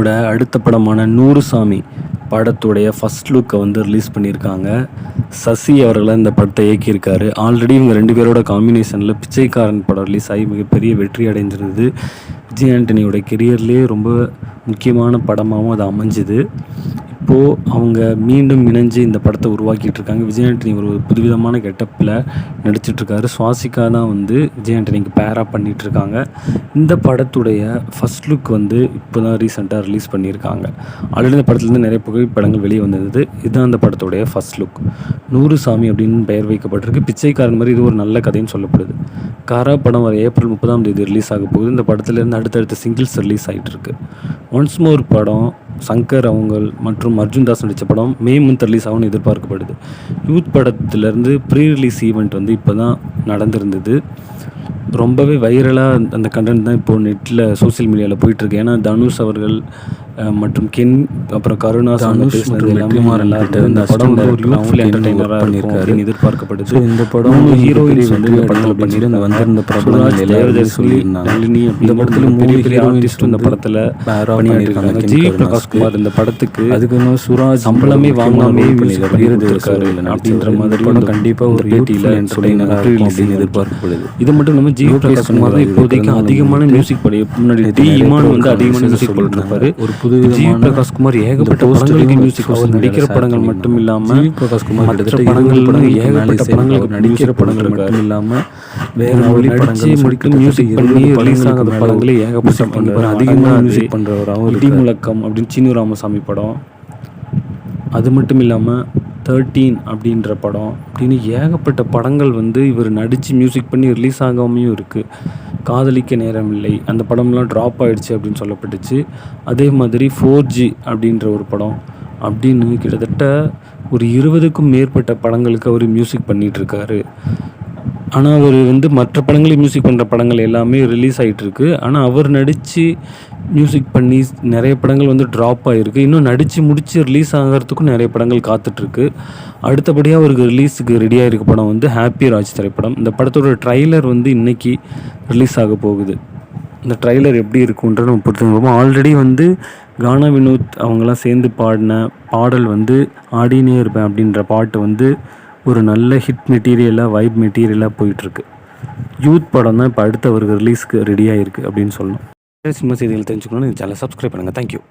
விஜயோட அடுத்த படமான 100 சாமி படத்துடைய ஃபர்ஸ்ட் லுக்கை வந்து ரிலீஸ் பண்ணியிருக்காங்க. சசி அவர்கள் இந்த படத்தை இயக்கியிருக்காரு. ஆல்ரெடி இவங்க 2 பேரோட காம்பினேஷனில் பிச்சைக்காரன் படம் ரிலீஸ் ஆகி மிகப்பெரிய வெற்றி அடைஞ்சிருந்தது. விஜய் ஆண்டனியோட கெரியர்லேயே ரொம்ப முக்கியமான படமாகவும் அது அமைஞ்சுது. இப்போது அவங்க மீண்டும் இணைஞ்சு இந்த படத்தை உருவாக்கிட்டு இருக்காங்க. விஜய் ஆண்டனி ஒரு புதுவிதமான கெட்டப்பில் நடிச்சிட்ருக்காரு. சுவாசிகா தான் வந்து விஜய் ஆண்டனிக்கு பேராக பண்ணிகிட்ருக்காங்க. இந்த படத்துடைய ஃபர்ஸ்ட் லுக் வந்து இப்போ தான் ரீசெண்டாக ரிலீஸ் பண்ணியிருக்காங்க. ஆல்ரெடி இந்த படத்துலேருந்து நிறைய புகைப்படங்கள் வெளியே வந்தது. இதுதான் அந்த படத்துடைய ஃபர்ஸ்ட் லுக். 100 சாமி அப்படின்னு பெயர் வைக்கப்பட்டிருக்கு. பிச்சைக்காரன் மாதிரி இது ஒரு நல்ல கதைன்னு சொல்லப்படுது. காரா படம் வர ஏப்ரல் 30 ரிலீஸ் ஆக போகுது. இந்த படத்துலேருந்து அடுத்தடுத்த சிங்கிள்ஸ் ரிலீஸ் ஆகிட்டு இருக்கு. ஒன்ஸ் மோர் படம் சங்கர் அவங்கள் மற்றும் அர்ஜுன் தாஸ் நடித்த படம் மே மந்த் ரிலீஸ் ஆகும்னு எதிர்பார்க்கப்படுது. யூத் படத்துலேருந்து ப்ரீ ரிலீஸ் ஈவெண்ட் வந்து இப்போ தான் நடந்திருந்தது. ரொம்பவே வைரலாக அந்த கண்டென்ட் தான் இப்போது நெட்டில் சோசியல் மீடியாவில் போயிட்டுருக்கு. ஏன்னா தனுஷ் அவர்கள் மற்றும் கென் அப்புறம் கருணா பேசினது எல்லாமே இந்த படம் வந்து ஒரு யூத்ஃபுல் என்டர்டெய்னராக பண்ணியிருக்காரு எதிர்பார்க்கப்படுது. ஸோ இந்த படம் ஹீரோயின்ஸ் வந்து இந்த படத்தில் பண்ணிட்டு இந்த வந்திருந்த பிரபலங்கள் எல்லாரும் சொல்லியிருந்தாங்க. இந்த படத்தில் பெரிய பெரிய ஆர்டிஸ்ட் இந்த படத்தில் பண்ணியிருக்காங்க. ஜி பிரகாஷ்குமார் இந்த படத்துக்கு அதுக்கு இன்னும் சுராஜ் சம்பளமே வாங்காமே இருக்காரு அப்படின்ற மாதிரி படம் கண்டிப்பாக ஒரு பேட்டியில் என்டர்டெய்னராக இருக்கும் அப்படின்னு எதிர்பார்க்கப்படுது. இது மட்டும் இல்லாமல் ஜி பிரகாஷ்குமார் தான் இப்போதைக்கு அதிகமான மியூசிக் படி முன்னாடி டி இமான் வந்து அதிகமான மியூசிக் பண்ணிருப்பாரு. ஒரு புது ஜி பிரகாஷ்குமார் ஏகப்பட்ட படங்களுக்கு மியூசிக் நடிக்கிற படங்கள் மட்டும் இல்லாமல் பிரகாஷ்குமார் மற்ற படங்கள் ஏகப்பட்ட படங்களுக்கு நடிக்கிற படங்கள் மட்டும் இல்லாமல் வேற மொழி படங்கள் மட்டும் மியூசிக் பண்ணி ரிலீஸ் ஆகாத படங்களே ஏகப்பட்ட படம் அதிகமாக மியூசிக் பண்ணுறவராகவும் இடி முழக்கம் அப்படின்னு சீனு ராமசாமி படம். அது மட்டும் இல்லாமல் 13 அப்படின்ற படம் அப்படின்னு ஏகப்பட்ட படங்கள் வந்து இவர் நடித்து மியூசிக் பண்ணி ரிலீஸ் ஆகாமையும் இருக்குது. காதலிக்க நேரமில்லை அந்த படம்லாம் ட்ராப் ஆகிடுச்சு அப்படின்னு சொல்லப்பட்டுச்சு. அதே மாதிரி 4G அப்படின்ற ஒரு படம் அப்படின்னு கிட்டத்தட்ட ஒரு 20க்கும் மேற்பட்ட படங்களுக்கு அவர் மியூசிக் பண்ணிகிட்ருக்காரு. ஆனால் அவர் வந்து மற்ற படங்களை மியூசிக் பண்ணுற படங்கள் எல்லாமே ரிலீஸ் ஆகிட்டுருக்கு. ஆனால் அவர் நடித்து மியூசிக் பண்ணி நிறைய படங்கள் வந்து ட்ராப் ஆகிருக்கு. இன்னும் நடித்து முடித்து ரிலீஸ் ஆகிறதுக்கும் நிறைய படங்கள் காத்துட்ருக்கு. அடுத்தபடியாக அவருக்கு ரிலீஸுக்கு ரெடியாக இருக்க படம் வந்து ஹாப்பி ராஜ் திரைப்படம். இந்த படத்தோட ட்ரைலர் வந்து இன்றைக்கி ரிலீஸ் ஆக போகுது. இந்த ட்ரைலர் எப்படி இருக்குன்றதை நம்ம பொறுத்து ஆல்ரெடி வந்து கானா வினோத் அவங்களாம் சேர்ந்து பாடின பாடல் வந்து ஆடினே இருப்பேன் அப்படின்ற பாட்டு வந்து ஒரு நல்ல ஹிட் மெட்டீரியலாக வைப் மெட்டீரியலாக போயிட்டுருக்கு. யூத் படம் தான் இப்போ அடுத்து அவருக்கு ரிலீஸ்க்கு ரெடியாக இருக்குது அப்படின்னு சொல்லணும். சினிமா செய்திகள் தெரிஞ்சுக்கணும்னு இந்த சேனலை சப்ஸ்கிரைப் பண்ணுங்கள். தேங்க்யூ.